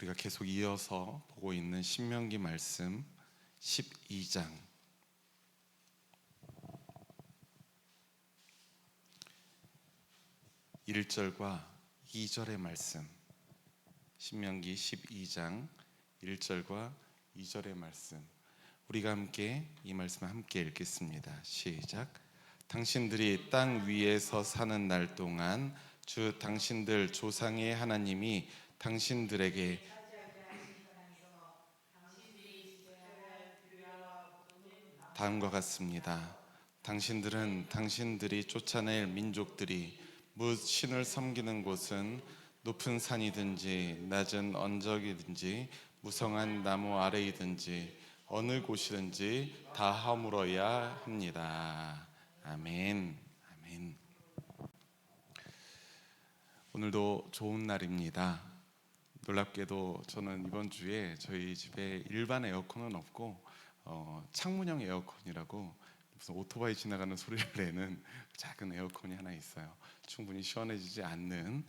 우리가 계속 이어서 보고 있는 신명기 말씀 12장 1절과 2절의 말씀, 신명기 12장 1절과 2절의 말씀, 우리가 함께 이 말씀을 함께 읽겠습니다. 시작. 당신들이 땅 위에서 사는 날 동안 주 당신들 조상의 하나님이 당신들에게 다음과 같습니다. 당신들은 당신들이 쫓아낼 민족들이 뭇 신을 섬기는 곳은 높은 산이든지 낮은 언덕이든지 무성한 나무 아래이든지 어느 곳이든지 다 허물어야 합니다. 아멘. 아멘. 오늘도 좋은 날입니다. 놀랍게도 저는 이번 주에 저희 집에 일반 에어컨은 없고 창문형 에어컨이라고 무슨 오토바이 지나가는 소리를 내는 작은 에어컨이 하나 있어요. 충분히 시원해지지 않는.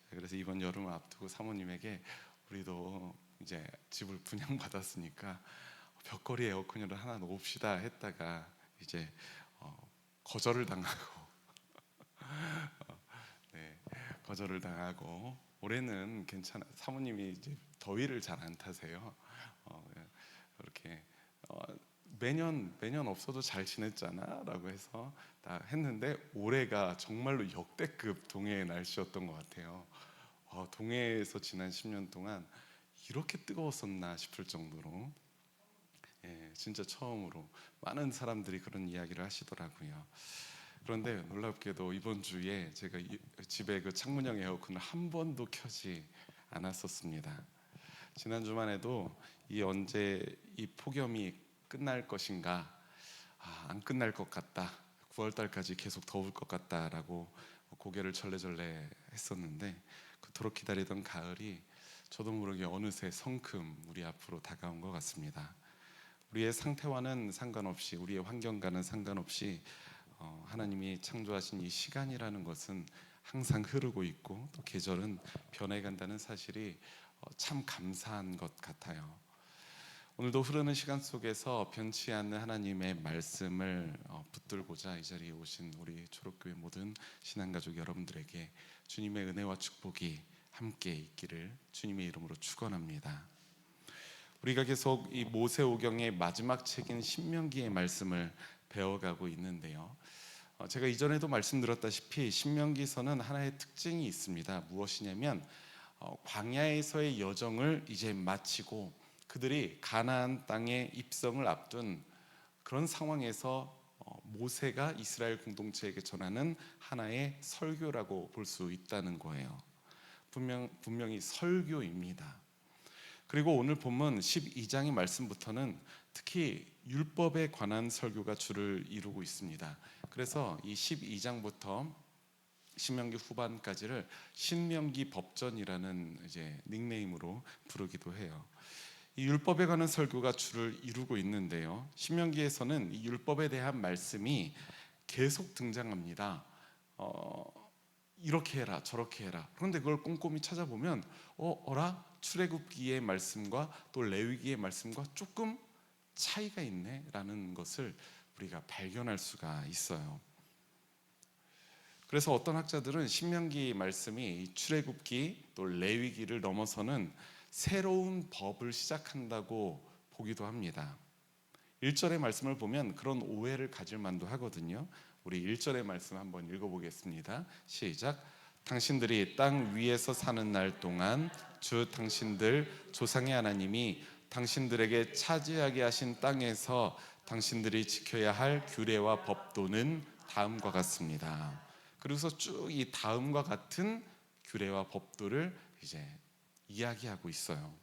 그래서 이번 여름을 앞두고 사모님에게 우리도 이제 집을 분양받았으니까 벽걸이 에어컨을 하나 놓읍시다 했다가 이제 거절을 당하고 거절을 당하고 올해는 괜찮아. 사모님이 이제 더위를 잘 안 타세요. 이렇게 매년 없어도 잘 지냈잖아라고 해서 다 했는데 올해가 정말로 역대급 동해의 날씨였던 것 같아요. 동해에서 지난 10년 동안 이렇게 뜨거웠었나 싶을 정도로, 진짜 처음으로 많은 사람들이 그런 이야기를 하시더라고요. 그런데 놀랍게도 이번 주에 제가 집에 그 창문형 에어컨을 한 번도 켜지 않았었습니다. 지난 주만 해도 언제 이 폭염이 끝날 것인가, 안 끝날 것 같다, 9월 달까지 계속 더울 것 같다라고 고개를 절레절레 했었는데, 그토록 기다리던 가을이 저도 모르게 어느새 성큼 우리 앞으로 다가온 것 같습니다. 우리의 상태와는 상관없이, 우리의 환경과는 상관없이 하나님이 창조하신 이 시간이라는 것은 항상 흐르고 있고 또 계절은 변해간다는 사실이 참 감사한 것 같아요. 오늘도 흐르는 시간 속에서 변치 않는 하나님의 말씀을 붙들고자 이 자리에 오신 우리 초록교회 모든 신앙가족 여러분들에게 주님의 은혜와 축복이 함께 있기를 주님의 이름으로 축원합니다. 우리가 계속 이 모세오경의 마지막 책인 신명기의 말씀을 배워가고 있는데요, 제가 이전에도 말씀드렸다시피 신명기서는 하나의 특징이 있습니다. 무엇이냐면 광야에서의 여정을 이제 마치고 그들이 가나안 땅에 입성을 앞둔 그런 상황에서 모세가 이스라엘 공동체에게 전하는 하나의 설교라고 볼 수 있다는 거예요. 분명히 설교입니다. 그리고 오늘 본문 12장의 말씀부터는 특히 율법에 관한 설교가 주를 이루고 있습니다. 그래서 이 12장부터 신명기 후반까지를 신명기 법전이라는 이제 닉네임으로 부르기도 해요. 이 율법에 관한 설교가 주를 이루고 있는데요, 신명기에서는 이 율법에 대한 말씀이 계속 등장합니다. 이렇게 해라 저렇게 해라. 그런데 그걸 꼼꼼히 찾아보면 출애굽기의 말씀과 또 레위기의 말씀과 조금 차이가 있네 라는 것을 우리가 발견할 수가 있어요. 그래서 어떤 학자들은 신명기 말씀이 출애굽기 또 레위기를 넘어서는 새로운 법을 시작한다고 보기도 합니다. 1절의 말씀을 보면 그런 오해를 가질 만도 하거든요. 우리 1절의 말씀 한번 읽어보겠습니다. 시작. 당신들이 땅 위에서 사는 날 동안 주 당신들 조상의 하나님이 당신들에게 차지하게 하신 땅에서 당신들이 지켜야 할 규례와 법도는 다음과 같습니다. 그래서 쭉 이 다음과 같은 규례와 법도를 이제 이야기하고 있어요.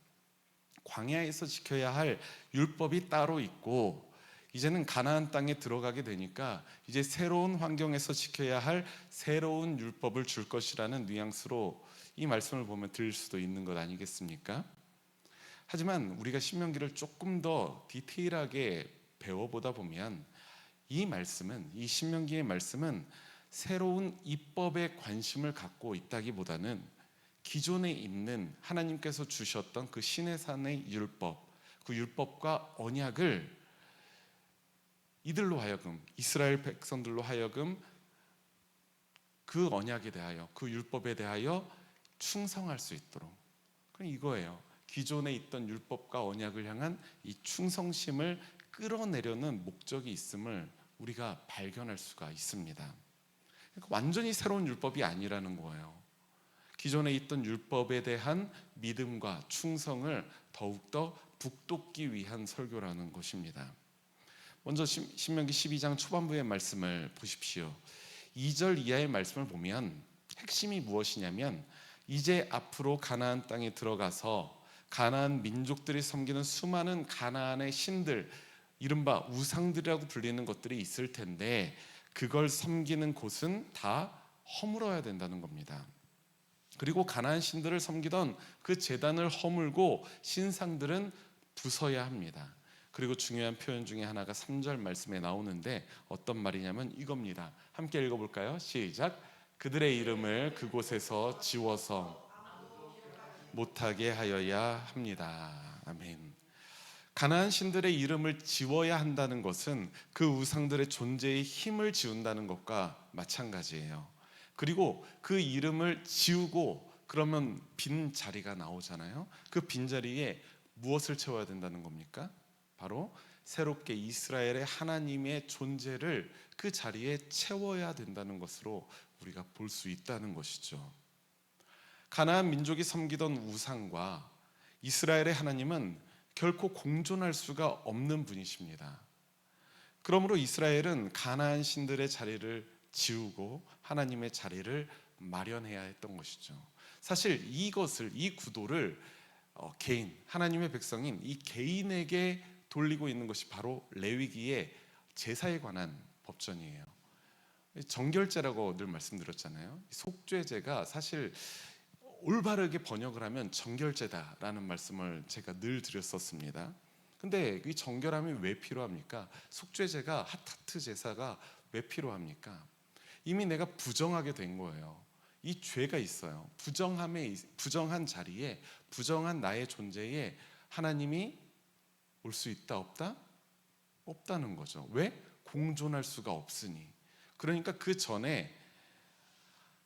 광야에서 지켜야 할 율법이 따로 있고, 이제는 가나안 땅에 들어가게 되니까 이제 새로운 환경에서 지켜야 할 새로운 율법을 줄 것이라는 뉘앙스로 이 말씀을 보면 들릴 수도 있는 것 아니겠습니까? 하지만 우리가 신명기를 조금 더 디테일하게 배워보다 보면 이 신명기의 말씀은 새로운 입법에 관심을 갖고 있다기보다는 기존에 있는 하나님께서 주셨던 그 시내산의 율법, 그 율법과 언약을 이들로 하여금, 이스라엘 백성들로 하여금 그 언약에 대하여, 그 율법에 대하여 충성할 수 있도록. 그럼 이거예요. 기존에 있던 율법과 언약을 향한 이 충성심을 끌어내려는 목적이 있음을 우리가 발견할 수가 있습니다. 그러니까 완전히 새로운 율법이 아니라는 거예요. 기존에 있던 율법에 대한 믿음과 충성을 더욱더 북돋기 위한 설교라는 것입니다. 먼저 신명기 12장 초반부의 말씀을 보십시오. 2절 이하의 말씀을 보면 핵심이 무엇이냐면, 이제 앞으로 가나안 땅에 들어가서 가나안 민족들이 섬기는 수많은 가나안의 신들, 이른바 우상들이라고 불리는 것들이 있을 텐데 그걸 섬기는 곳은 다 허물어야 된다는 겁니다. 그리고 가나안 신들을 섬기던 그 제단을 허물고 신상들은 부숴야 합니다. 그리고 중요한 표현 중에 하나가 3절 말씀에 나오는데 어떤 말이냐면 이겁니다. 함께 읽어볼까요? 시작. 그들의 이름을 그곳에서 지워서 못하게 하여야 합니다. 아멘. 가나안 신들의 이름을 지워야 한다는 것은 그 우상들의 존재의 힘을 지운다는 것과 마찬가지예요. 그리고 그 이름을 지우고 그러면 빈 자리가 나오잖아요. 그 빈 자리에 무엇을 채워야 된다는 겁니까? 바로 새롭게 이스라엘의 하나님의 존재를 그 자리에 채워야 된다는 것으로 우리가 볼 수 있다는 것이죠. 가나안 민족이 섬기던 우상과 이스라엘의 하나님은 결코 공존할 수가 없는 분이십니다. 그러므로 이스라엘은 가나안 신들의 자리를 지우고 하나님의 자리를 마련해야 했던 것이죠. 사실 이것을, 이 구도를 개인, 하나님의 백성인 이 개인에게 돌리고 있는 것이 바로 레위기의 제사에 관한 법전이에요. 정결제라고 늘 말씀드렸잖아요. 속죄제가 사실 올바르게 번역을 하면 정결제다라는 말씀을 제가 늘 드렸었습니다. 근데 이 정결함이 왜 필요합니까? 속죄제가, 핫타트 제사가 왜 필요합니까? 이미 내가 부정하게 된 거예요. 이 죄가 있어요. 부정한 자리에, 부정한 나의 존재에 하나님이 올 수 있다 없다? 없다는 거죠. 왜? 공존할 수가 없으니. 그러니까 그 전에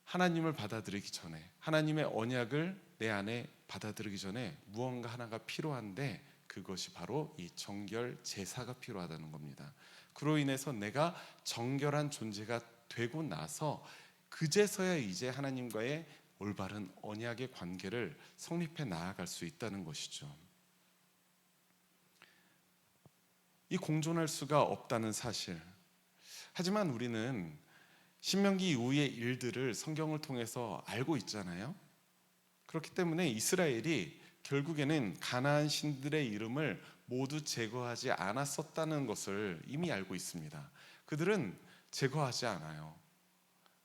하나님을 받아들이기 전에, 하나님의 언약을 내 안에 받아들이기 전에 무언가 하나가 필요한데 그것이 바로 이 정결 제사가 필요하다는 겁니다. 그로 인해서 내가 정결한 존재가 되고 나서 그제서야 이제 하나님과의 올바른 언약의 관계를 성립해 나아갈 수 있다는 것이죠. 이 공존할 수가 없다는 사실. 하지만 우리는 신명기 이후의 일들을 성경을 통해서 알고 있잖아요. 그렇기 때문에 이스라엘이 결국에는 가나안 신들의 이름을 모두 제거하지 않았었다는 것을 이미 알고 있습니다. 그들은 제거하지 않아요.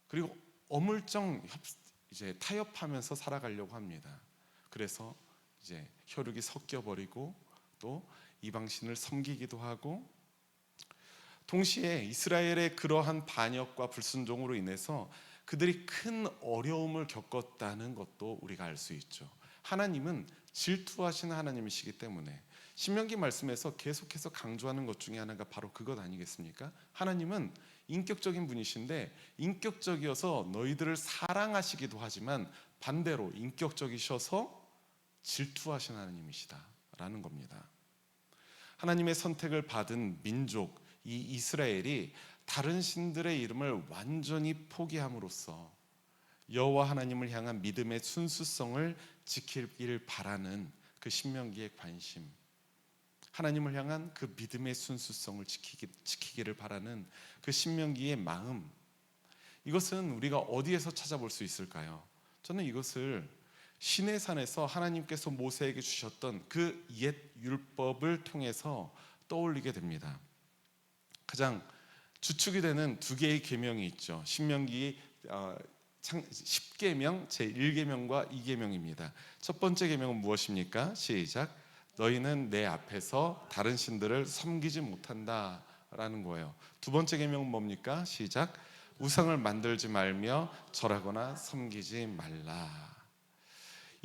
그리고 어물쩡 이제 타협하면서 살아가려고 합니다. 그래서 이제 혈육이 섞여 버리고 또 이방신을 섬기기도 하고, 동시에 이스라엘의 그러한 반역과 불순종으로 인해서 그들이 큰 어려움을 겪었다는 것도 우리가 알 수 있죠. 하나님은 질투하시는 하나님이시기 때문에 신명기 말씀에서 계속해서 강조하는 것 중에 하나가 바로 그것 아니겠습니까? 하나님은 인격적인 분이신데 인격적이어서 너희들을 사랑하시기도 하지만 반대로 인격적이셔서 질투하시는 하나님이시다라는 겁니다. 하나님의 선택을 받은 민족 이 이스라엘이 다른 신들의 이름을 완전히 포기함으로써 여호와 하나님을 향한 믿음의 순수성을 지키길 바라는 그 신명기의 관심, 하나님을 향한 그 믿음의 순수성을 지키기를 바라는 그 신명기의 마음, 이것은 우리가 어디에서 찾아볼 수 있을까요? 저는 이것을 시내산에서 하나님께서 모세에게 주셨던 그 옛 율법을 통해서 떠올리게 됩니다. 가장 주축이 되는 두 개의 계명이 있죠. 신명기 10계명 제1계명과 2계명입니다. 첫 번째 계명은 무엇입니까? 시작. 너희는 내 앞에서 다른 신들을 섬기지 못한다 라는 거예요. 두 번째 계명은 뭡니까? 시작. 우상을 만들지 말며 절하거나 섬기지 말라.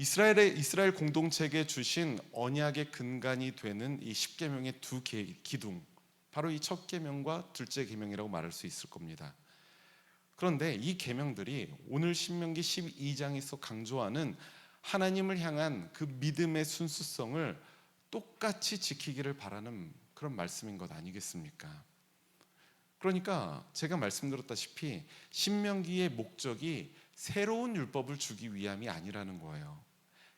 이스라엘 공동체에게 주신 언약의 근간이 되는 이 십계명의 두 기둥, 바로 이 첫 계명과 둘째 계명이라고 말할 수 있을 겁니다. 그런데 이 계명들이 오늘 신명기 12장에서 강조하는 하나님을 향한 그 믿음의 순수성을 똑같이 지키기를 바라는 그런 말씀인 것 아니겠습니까? 그러니까 제가 말씀드렸다시피 신명기의 목적이 새로운 율법을 주기 위함이 아니라는 거예요.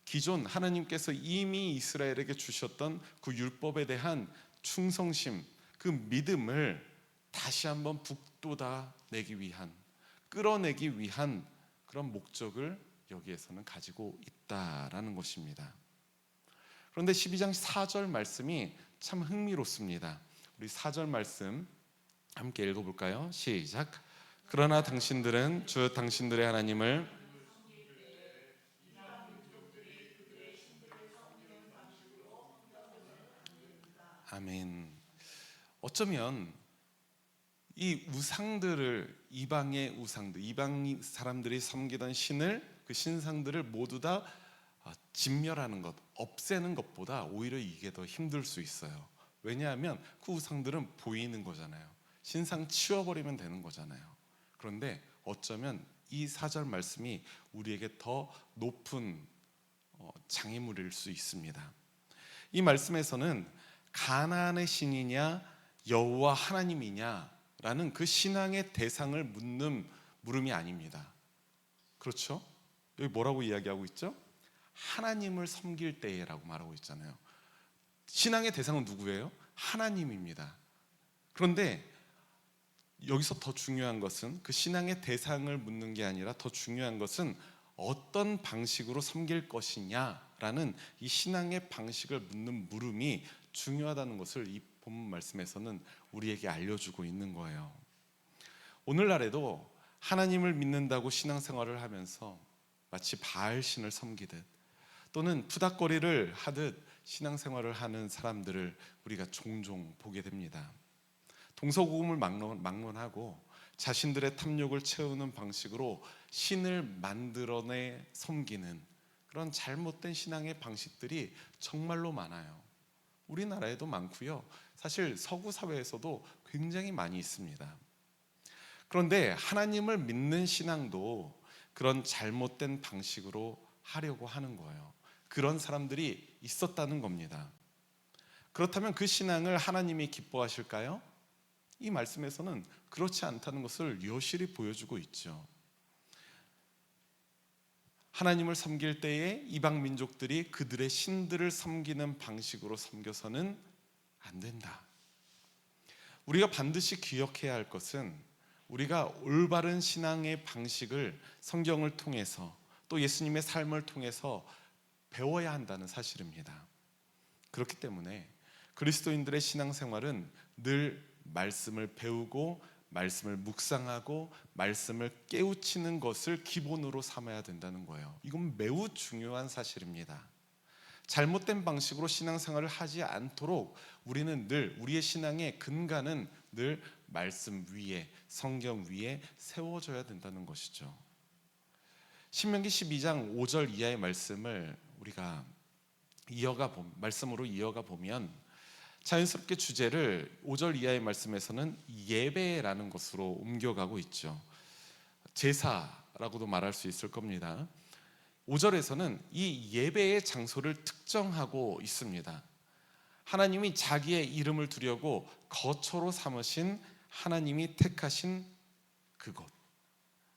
기존 하나님께서 이미 이스라엘에게 주셨던 그 율법에 대한 충성심, 그 믿음을 다시 한번 북돋아내기 위한, 끌어내기 위한 그런 목적을 여기에서는 가지고 있다라는 것입니다. 그런데 12장 4절 말씀이 참 흥미롭습니다. 우리 4절 말씀 함께 읽어볼까요? 시작. 그러나 당신들은 주 당신들의 하나님을 아멘. 어쩌면 이 우상들을, 이방의 우상들, 이방 사람들이 섬기던 신을, 그 신상들을 모두 다 진멸하는 것, 없애는 것보다 오히려 이게 더 힘들 수 있어요. 왜냐하면 그 우상들은 보이는 거잖아요. 신상 치워버리면 되는 거잖아요. 그런데 어쩌면 이 4절 말씀이 우리에게 더 높은 장애물일 수 있습니다. 이 말씀에서는 가나안의 신이냐 여호와 하나님이냐라는 그 신앙의 대상을 묻는 물음이 아닙니다. 그렇죠? 여기 뭐라고 이야기하고 있죠? 하나님을 섬길 때라고 말하고 있잖아요. 신앙의 대상은 누구예요? 하나님입니다. 그런데 여기서 더 중요한 것은 그 신앙의 대상을 묻는 게 아니라 더 중요한 것은 어떤 방식으로 섬길 것이냐라는 이 신앙의 방식을 묻는 물음이 중요하다는 것을 이 본문 말씀에서는 우리에게 알려주고 있는 거예요. 오늘날에도 하나님을 믿는다고 신앙생활을 하면서 마치 바알신을 섬기듯 또는 푸닥거리를 하듯 신앙생활을 하는 사람들을 우리가 종종 보게 됩니다. 동서고금을 막론하고 자신들의 탐욕을 채우는 방식으로 신을 만들어내 섬기는 그런 잘못된 신앙의 방식들이 정말로 많아요. 우리나라에도 많고요. 사실 서구 사회에서도 굉장히 많이 있습니다. 그런데 하나님을 믿는 신앙도 그런 잘못된 방식으로 하려고 하는 거예요. 그런 사람들이 있었다는 겁니다. 그렇다면 그 신앙을 하나님이 기뻐하실까요? 이 말씀에서는 그렇지 않다는 것을 여실히 보여주고 있죠. 하나님을 섬길 때에 이방 민족들이 그들의 신들을 섬기는 방식으로 섬겨서는 안 된다. 우리가 반드시 기억해야 할 것은 우리가 올바른 신앙의 방식을 성경을 통해서 또 예수님의 삶을 통해서 배워야 한다는 사실입니다. 그렇기 때문에 그리스도인들의 신앙생활은 늘 말씀을 배우고 말씀을 묵상하고 말씀을 깨우치는 것을 기본으로 삼아야 된다는 거예요. 이건 매우 중요한 사실입니다. 잘못된 방식으로 신앙생활을 하지 않도록 우리는 늘 우리의 신앙의 근간은 늘 말씀 위에, 성경 위에 세워져야 된다는 것이죠. 신명기 12장 5절 이하의 말씀을 우리가 말씀으로 이어가 보면 자연스럽게 주제를 5절 이하의 말씀에서는 예배라는 것으로 옮겨가고 있죠. 제사라고도 말할 수 있을 겁니다. 5절에서는 이 예배의 장소를 특정하고 있습니다. 하나님이 자기의 이름을 두려고 거처로 삼으신 하나님이 택하신 그곳,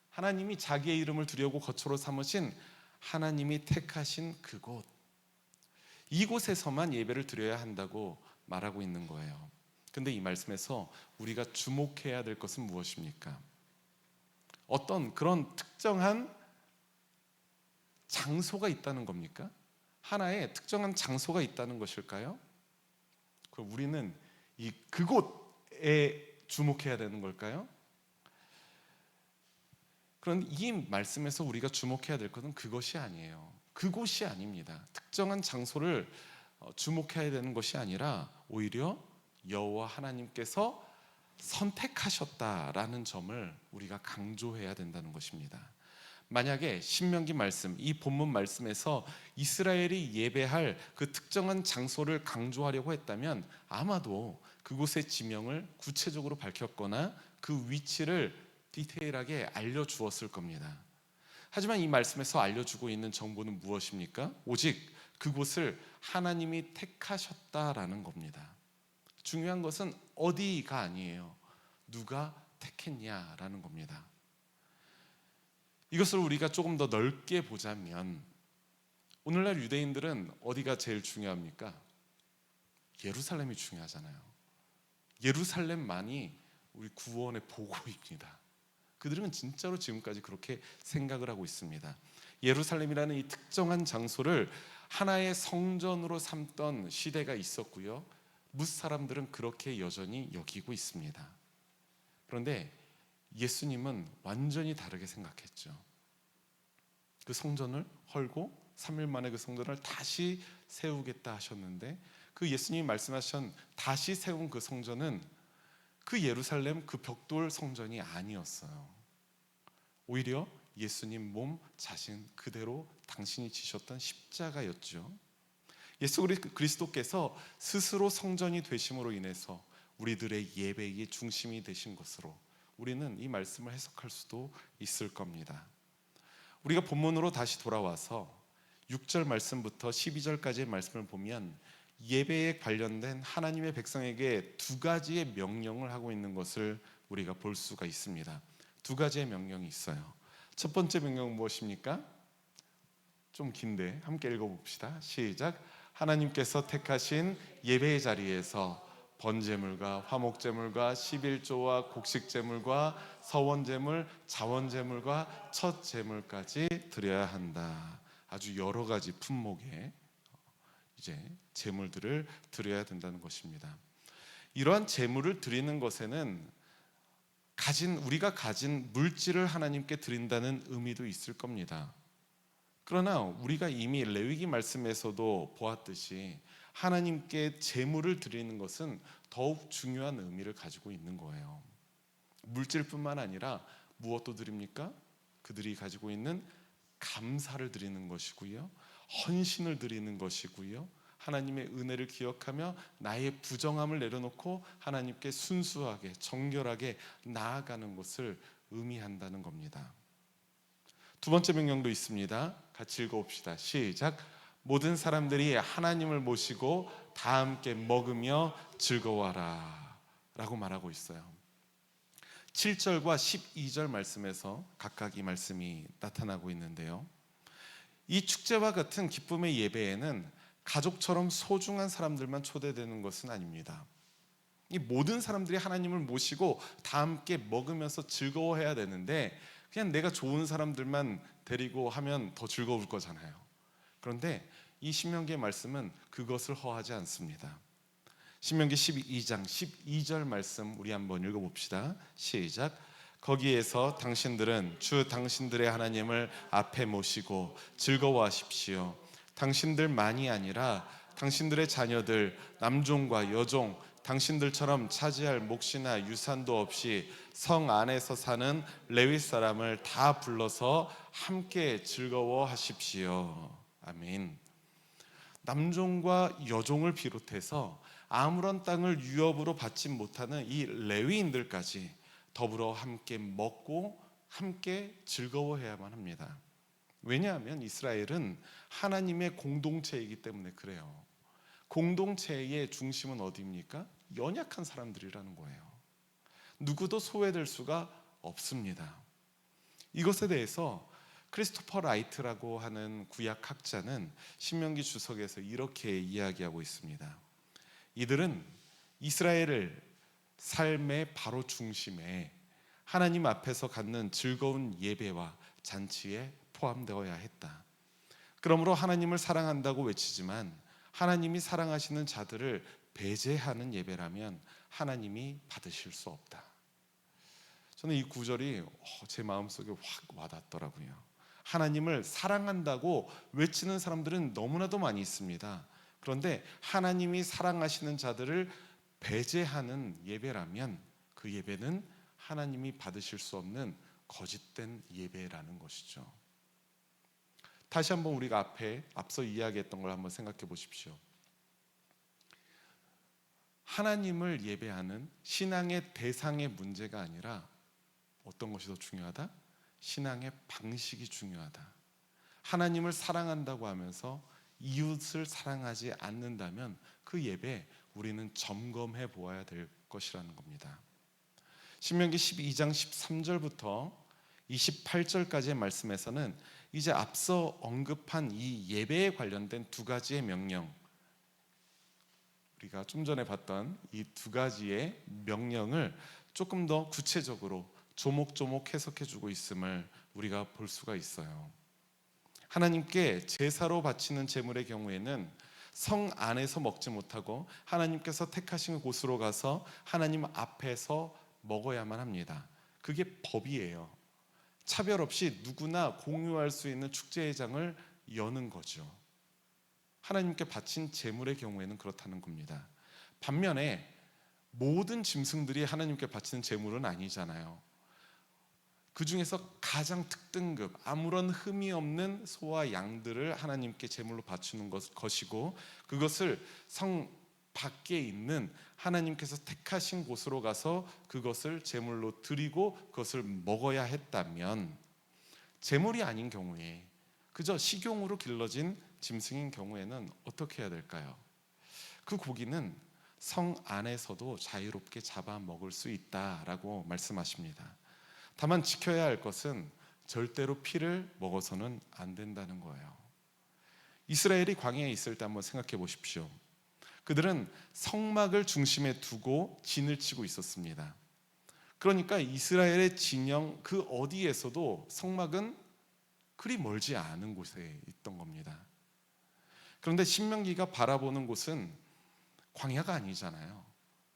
하나님이 자기의 이름을 두려고 거처로 삼으신 하나님이 택하신 그곳, 이곳에서만 예배를 드려야 한다고 말하고 있는 거예요. 근데 이 말씀에서 우리가 주목해야 될 것은 무엇입니까? 어떤 그런 특정한 장소가 있다는 겁니까? 하나의 특정한 장소가 있다는 것일까요? 그럼 우리는 그곳에 주목해야 되는 걸까요? 그런데 이 말씀에서 우리가 주목해야 될 것은 그것이 아니에요. 그곳이 아닙니다. 특정한 장소를 주목해야 되는 것이 아니라 오히려 여호와 하나님께서 선택하셨다라는 점을 우리가 강조해야 된다는 것입니다. 만약에 신명기 말씀, 이 본문 말씀에서 이스라엘이 예배할 그 특정한 장소를 강조하려고 했다면 아마도 그곳의 지명을 구체적으로 밝혔거나 그 위치를 디테일하게 알려주었을 겁니다. 하지만 이 말씀에서 알려주고 있는 정보는 무엇입니까? 오직 그곳을 하나님이 택하셨다라는 겁니다. 중요한 것은 어디가 아니에요. 누가 택했냐라는 겁니다. 이것을 우리가 조금 더 넓게 보자면 오늘날 유대인들은 어디가 제일 중요합니까? 예루살렘이 중요하잖아요. 예루살렘만이 우리 구원의 보고입니다. 그들은 진짜로 지금까지 그렇게 생각을 하고 있습니다. 예루살렘이라는 이 특정한 장소를 하나의 성전으로 삼던 시대가 있었고요. 뭇 사람들은 그렇게 여전히 여기고 있습니다. 그런데 예수님은 완전히 다르게 생각했죠. 그 성전을 헐고 3일 만에 그 성전을 다시 세우겠다 하셨는데 그 예수님이 말씀하신 다시 세운 그 성전은 그 예루살렘 그 벽돌 성전이 아니었어요. 오히려 예수님 몸 자신 그대로 당신이 지셨던 십자가였죠. 예수 그리스도께서 스스로 성전이 되심으로 인해서 우리들의 예배의 중심이 되신 것으로 우리는 이 말씀을 해석할 수도 있을 겁니다. 우리가 본문으로 다시 돌아와서 6절 말씀부터 12절까지의 말씀을 보면 예배에 관련된 하나님의 백성에게 두 가지의 명령을 하고 있는 것을 우리가 볼 수가 있습니다. 두 가지의 명령이 있어요. 첫 번째 명령은 무엇입니까? 좀 긴데 함께 읽어봅시다. 시작. 하나님께서 택하신 예배의 자리에서 번제물과 화목제물과 11조와 곡식제물과 서원제물, 자원제물과 첫 제물까지 드려야 한다. 아주 여러 가지 품목의 이제 제물들을 드려야 된다는 것입니다. 이러한 제물을 드리는 것에는 우리가 가진 물질을 하나님께 드린다는 의미도 있을 겁니다. 그러나 우리가 이미 레위기 말씀에서도 보았듯이 하나님께 제물을 드리는 것은 더욱 중요한 의미를 가지고 있는 거예요. 물질뿐만 아니라 무엇도 드립니까? 그들이 가지고 있는 감사를 드리는 것이고요, 헌신을 드리는 것이고요, 하나님의 은혜를 기억하며 나의 부정함을 내려놓고 하나님께 순수하게 정결하게 나아가는 것을 의미한다는 겁니다. 두 번째 명령도 있습니다. 같이 읽어봅시다. 시작. 모든 사람들이 하나님을 모시고 다 함께 먹으며 즐거워하라 라고 말하고 있어요. 7절과 12절 말씀에서 각각 이 말씀이 나타나고 있는데요, 이 축제와 같은 기쁨의 예배에는 가족처럼 소중한 사람들만 초대되는 것은 아닙니다. 이 모든 사람들이 하나님을 모시고 다 함께 먹으면서 즐거워해야 되는데 그냥 내가 좋은 사람들만 데리고 하면 더 즐거울 거잖아요. 그런데 이 신명기의 말씀은 그것을 허하지 않습니다. 신명기 12장 12절 말씀 우리 한번 읽어봅시다. 시작. 거기에서 당신들은 주 당신들의 하나님을 앞에 모시고 즐거워하십시오. 당신들만이 아니라 당신들의 자녀들, 남종과 여종, 당신들처럼 차지할 몫이나 유산도 없이 성 안에서 사는 레위 사람을 다 불러서 함께 즐거워하십시오. 아멘. 남종과 여종을 비롯해서 아무런 땅을 유업으로 받지 못하는 이 레위인들까지 더불어 함께 먹고 함께 즐거워해야만 합니다. 왜냐하면 이스라엘은 하나님의 공동체이기 때문에 그래요. 공동체의 중심은 어디입니까? 연약한 사람들이라는 거예요. 누구도 소외될 수가 없습니다. 이것에 대해서 크리스토퍼 라이트라고 하는 구약학자는 신명기 주석에서 이렇게 이야기하고 있습니다. 이들은 이스라엘을 삶의 바로 중심에 하나님 앞에서 갖는 즐거운 예배와 잔치에 포함되어야 했다. 그러므로 하나님을 사랑한다고 외치지만 하나님이 사랑하시는 자들을 배제하는 예배라면 하나님이 받으실 수 없다. 저는 이 구절이 제 마음속에 확 와닿더라고요. 하나님을 사랑한다고 외치는 사람들은 너무나도 많이 있습니다. 그런데 하나님이 사랑하시는 자들을 배제하는 예배라면 그 예배는 하나님이 받으실 수 없는 거짓된 예배라는 것이죠. 다시 한번 우리가 앞서 이야기했던 걸 한번 생각해 보십시오. 하나님을 예배하는 신앙의 대상의 문제가 아니라 어떤 것이 더 중요하다? 신앙의 방식이 중요하다. 하나님을 사랑한다고 하면서 이웃을 사랑하지 않는다면 그 예배 우리는 점검해 보아야 될 것이라는 겁니다. 신명기 12장 13절부터 28절까지의 말씀에서는 이제 앞서 언급한 이 예배에 관련된 두 가지의 명령, 우리가 좀 전에 봤던 이 두 가지의 명령을 조금 더 구체적으로 조목조목 해석해주고 있음을 우리가 볼 수가 있어요. 하나님께 제사로 바치는 제물의 경우에는 성 안에서 먹지 못하고 하나님께서 택하신 곳으로 가서 하나님 앞에서 먹어야만 합니다. 그게 법이에요. 차별 없이 누구나 공유할 수 있는 축제회장을 여는 거죠. 하나님께 바친 제물의 경우에는 그렇다는 겁니다. 반면에 모든 짐승들이 하나님께 바치는 제물은 아니잖아요. 그 중에서 가장 특등급, 아무런 흠이 없는 소와 양들을 하나님께 제물로 바치는 것이고, 그것을 성 밖에 있는 하나님께서 택하신 곳으로 가서 그것을 제물로 드리고 그것을 먹어야 했다면, 제물이 아닌 경우에 그저 식용으로 길러진 짐승인 경우에는 어떻게 해야 될까요? 그 고기는 성 안에서도 자유롭게 잡아 먹을 수 있다라고 말씀하십니다. 다만 지켜야 할 것은 절대로 피를 먹어서는 안 된다는 거예요. 이스라엘이 광야에 있을 때 한번 생각해 보십시오. 그들은 성막을 중심에 두고 진을 치고 있었습니다. 그러니까 이스라엘의 진영 그 어디에서도 성막은 그리 멀지 않은 곳에 있던 겁니다. 그런데 신명기가 바라보는 곳은 광야가 아니잖아요.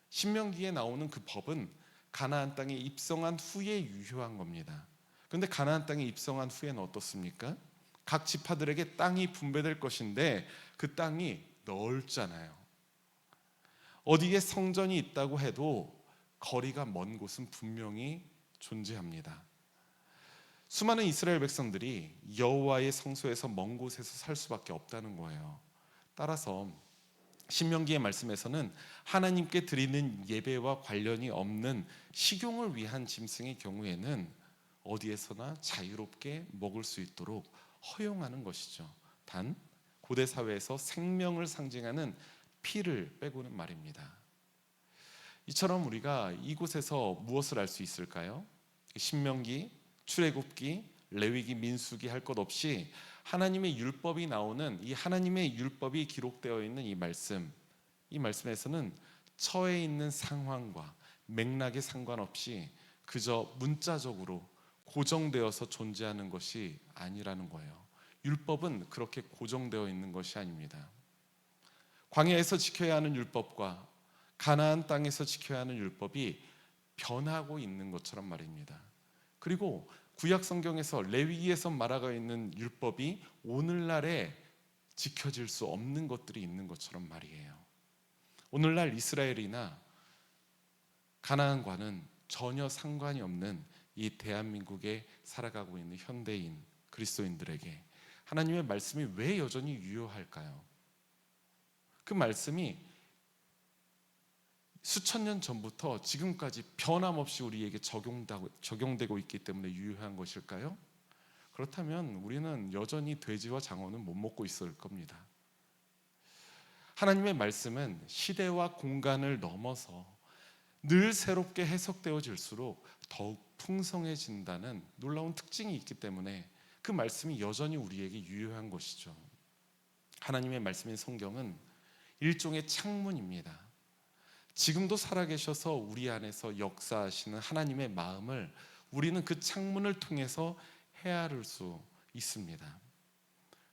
신명기에 나오는 그 법은 가나안 땅에 입성한 후에 유효한 겁니다. 그런데 가나안 땅에 입성한 후에는 어떻습니까? 각 지파들에게 땅이 분배될 것인데 그 땅이 넓잖아요. 어디에 성전이 있다고 해도 거리가 먼 곳은 분명히 존재합니다. 수많은 이스라엘 백성들이 여호와의 성소에서 먼 곳에서 살 수밖에 없다는 거예요. 따라서 신명기의 말씀에서는 하나님께 드리는 예배와 관련이 없는 식용을 위한 짐승의 경우에는 어디에서나 자유롭게 먹을 수 있도록 허용하는 것이죠. 단 고대 사회에서 생명을 상징하는 피를 빼고는 말입니다. 이처럼 우리가 이곳에서 무엇을 알 수 있을까요? 신명기, 출애굽기, 레위기, 민수기 할 것 없이 하나님의 율법이 나오는 이 하나님의 율법이 기록되어 있는 이 말씀에서는 처해 있는 상황과 맥락에 상관없이 그저 문자적으로 고정되어서 존재하는 것이 아니라는 거예요. 율법은 그렇게 고정되어 있는 것이 아닙니다. 광야에서 지켜야 하는 율법과 가나안 땅에서 지켜야 하는 율법이 변하고 있는 것처럼 말입니다. 그리고 구약 성경에서 레위기에서 말하고 있는 율법이 오늘날에 지켜질 수 없는 것들이 있는 것처럼 말이에요. 오늘날 이스라엘이나 가나안과는 전혀 상관이 없는 이 대한민국에 살아가고 있는 현대인 그리스도인들에게 하나님의 말씀이 왜 여전히 유효할까요? 그 말씀이 수천 년 전부터 지금까지 변함없이 우리에게 적용되고 있기 때문에 유효한 것일까요? 그렇다면 우리는 여전히 돼지와 장어는 못 먹고 있을 겁니다. 하나님의 말씀은 시대와 공간을 넘어서 늘 새롭게 해석되어질수록 더욱 풍성해진다는 놀라운 특징이 있기 때문에 그 말씀이 여전히 우리에게 유효한 것이죠. 하나님의 말씀인 성경은 일종의 창문입니다. 지금도 살아계셔서 우리 안에서 역사하시는 하나님의 마음을 우리는 그 창문을 통해서 헤아릴 수 있습니다.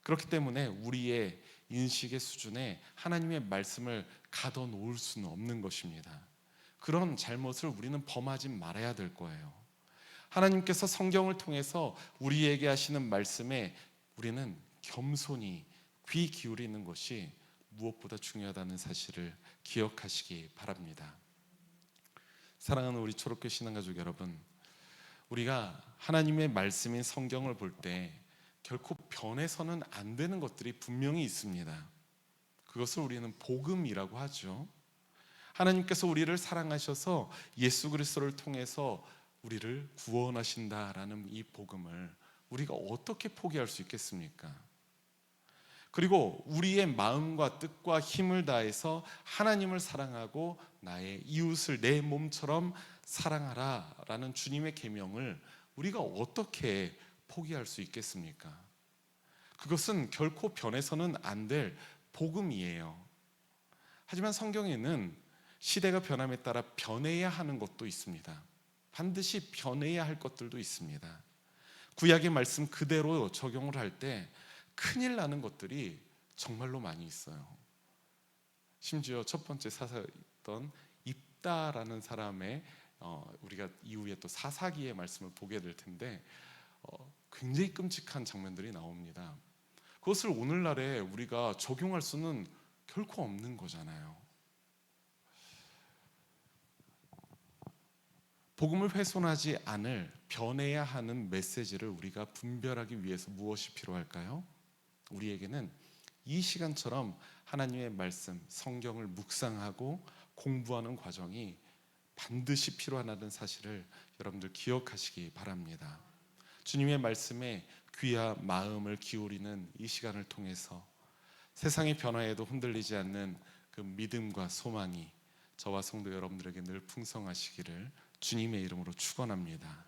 그렇기 때문에 우리의 인식의 수준에 하나님의 말씀을 가둬놓을 수는 없는 것입니다. 그런 잘못을 우리는 범하지 말아야 될 거예요. 하나님께서 성경을 통해서 우리에게 하시는 말씀에 우리는 겸손히 귀 기울이는 것이 무엇보다 중요하다는 사실을 기억하시기 바랍니다. 사랑하는 우리 초록교 신앙가족 여러분, 우리가 하나님의 말씀인 성경을 볼 때 결코 변해서는 안 되는 것들이 분명히 있습니다. 그것을 우리는 복음이라고 하죠. 하나님께서 우리를 사랑하셔서 예수 그리스도를 통해서 우리를 구원하신다라는 이 복음을 우리가 어떻게 포기할 수 있겠습니까? 그리고 우리의 마음과 뜻과 힘을 다해서 하나님을 사랑하고 나의 이웃을 내 몸처럼 사랑하라라는 주님의 계명을 우리가 어떻게 포기할 수 있겠습니까? 그것은 결코 변해서는 안 될 복음이에요. 하지만 성경에는 시대가 변함에 따라 변해야 하는 것도 있습니다. 반드시 변해야 할 것들도 있습니다. 구약의 말씀 그대로 적용을 할 때 큰일 나는 것들이 정말로 많이 있어요. 심지어 첫 번째 사사였던 입다라는 사람의 우리가 이후에 또 사사기의 말씀을 보게 될 텐데 굉장히 끔찍한 장면들이 나옵니다. 그것을 오늘날에 우리가 적용할 수는 결코 없는 거잖아요. 복음을 훼손하지 않을 변해야 하는 메시지를 우리가 분별하기 위해서 무엇이 필요할까요? 우리에게는 이 시간처럼 하나님의 말씀, 성경을 묵상하고 공부하는 과정이 반드시 필요하다는 사실을 여러분들 기억하시기 바랍니다. 주님의 말씀에 귀와 마음을 기울이는 이 시간을 통해서 세상의 변화에도 흔들리지 않는 그 믿음과 소망이 저와 성도 여러분들에게 늘 풍성하시기를 주님의 이름으로 축원합니다.